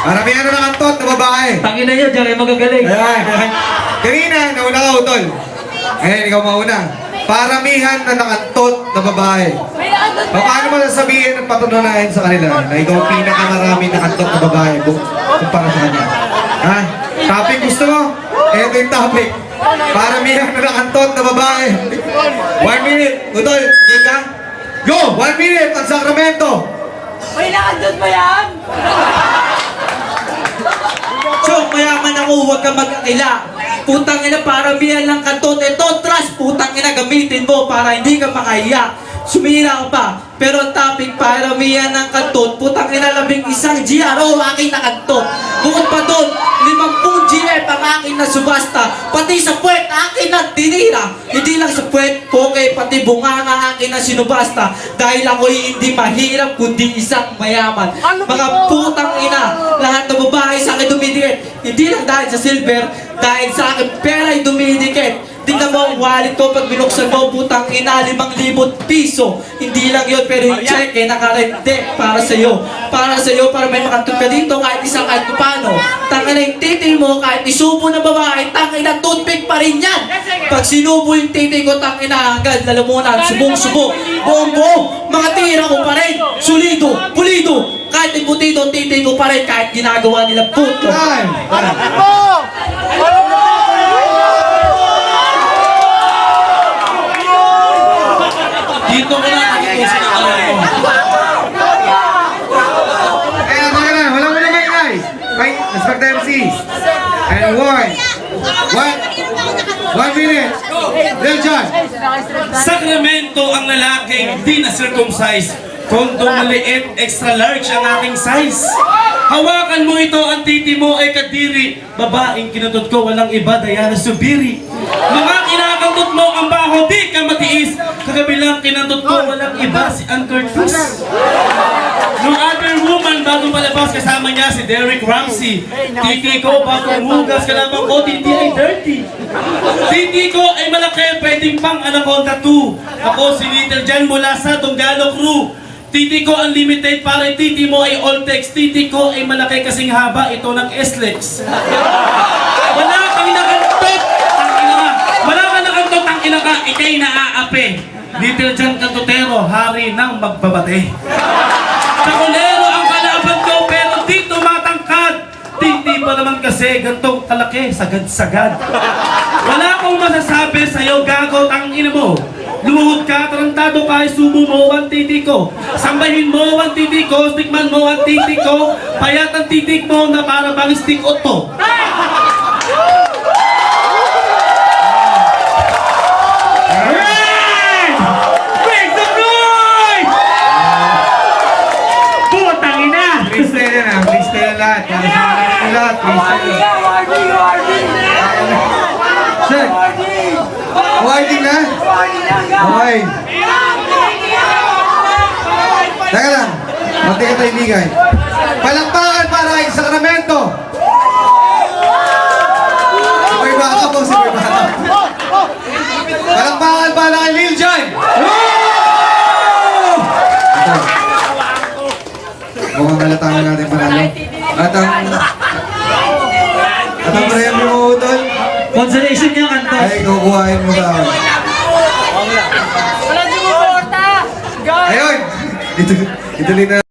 Maramihan na nakantot na babae. Tangina nyo, diyan kayo magagaling. Ayan. Kanina, nauna ka, Utol. Ngayon, ikaw mauna. Paramihan na nakantot na babae. Paano mo sasabihin at patunayan sa kanila na ikaw ang pinakamaraming nakantot na babae kumpara sa kanya? Ha? Topic gusto mo? Ito yung topic. Paramihan na nakantot na babae. 1 minute. Utol, di ka? Go! 1 minute ang Sacramento. May nakandun ba yan? Chong, mayaman ako, huwag kang mag-akila. Putang ina, paramihan lang kantot. Ito, trust, putang ina, gamitin mo para hindi ka makahiya. Sumira ka pa. Pero ang topic, paramihan ng kantot. Putang ina, 11 GRO, aking nakantot. Bukod pa doon, 50 GF ang aking na subasta. Pati sa puwet, aking na tinira. Hindi lang sa puwet, poke, pati bunganga aking na sinubasta. Dahil ako'y hindi mahirap, kundi isang mayaman. Mga putang ina, lahat ng babae sa akin dumidikit. Hindi lang dahil sa silver, dahil sa akin pera'y dumidikit. Tingnan mo ang wallet ko pag binuksan mo, putang ina, 5,000 piso. Hindi lang yun, pero yung check nakarente para sa'yo. Para sa'yo, para may makantod ka dito kahit isang kahit paano. Tangina yung titi mo, kahit isubo ng babae, tangina toothpick pa rin yan. Pag sinubo yung titi ko, tangina hanggang lalamunan, subong-subo, buong-buo, mga tira ko pa rin, sulido, pulido. Kahit yung putito, titi ko pa rin, kahit ginagawa nila puto. Dito ko na nakikita ng alam mo. Wala mo na maingay. Wait, respect the MC. And 1 minute. Lil John. Sacramento ang lalaking di na circumcised. Kondo maliit, extra large ang aking size. Hawakan mo ito, ang titi mo ay kadiri. Babaeng kinutod ko, walang iba, Diana Subiri. Mga kinakantot mo, ang baho, di ka matiis. Kagabilang kinantot ko, walang iba, si Ann Curtis. No other woman, bagong palabas, kasama niya si Derek Ramsey. Titi ko, bagong hugas, kalaban ko, titi ay dirty. Titi ko ay malaki, pwedeng pang Anaconda 2. Ako si Little Jan mula sa Tunggalo Crew. Titi ko unlimited para titi mo ay all text. Titi ko ay malaki kasing haba ito ng SLEX. Wala kang nakantot, ang ina ka. Wala kang nakantot, ang ina ka. Ikay naaapi. Little John Cantotero, hari ng magbabate. Sakulero ang kalaban ko, pero dito matangkad. Titi pa naman kasi gantong kalaki, sagad-sagad. Wala akong masasabi sa'yo, gago, tangina mo. Lumuhod ka, tarantado ka, subo mo ang titi ko. Sambahin mo ang titi ko, stikman mo ang titi ko. Payat ang titik mo na para bang stick to. Make some noise! Putang ina! Freestyle na. Freestyle na lahat. Freestyle. Check. Warning na? Okay. Teka lang. Mati ka tayo ligay. Palakpakan para kay Sacramento. Super baka po, super baka. Palakpakan para kay Lil Jon. Mukhang halatahan natin panalo. At ang premyo mo, Utol, Consolation niya kanto. ay kukuhain mo sa akin. Wala sumuporta! Ayun! Ituloy na.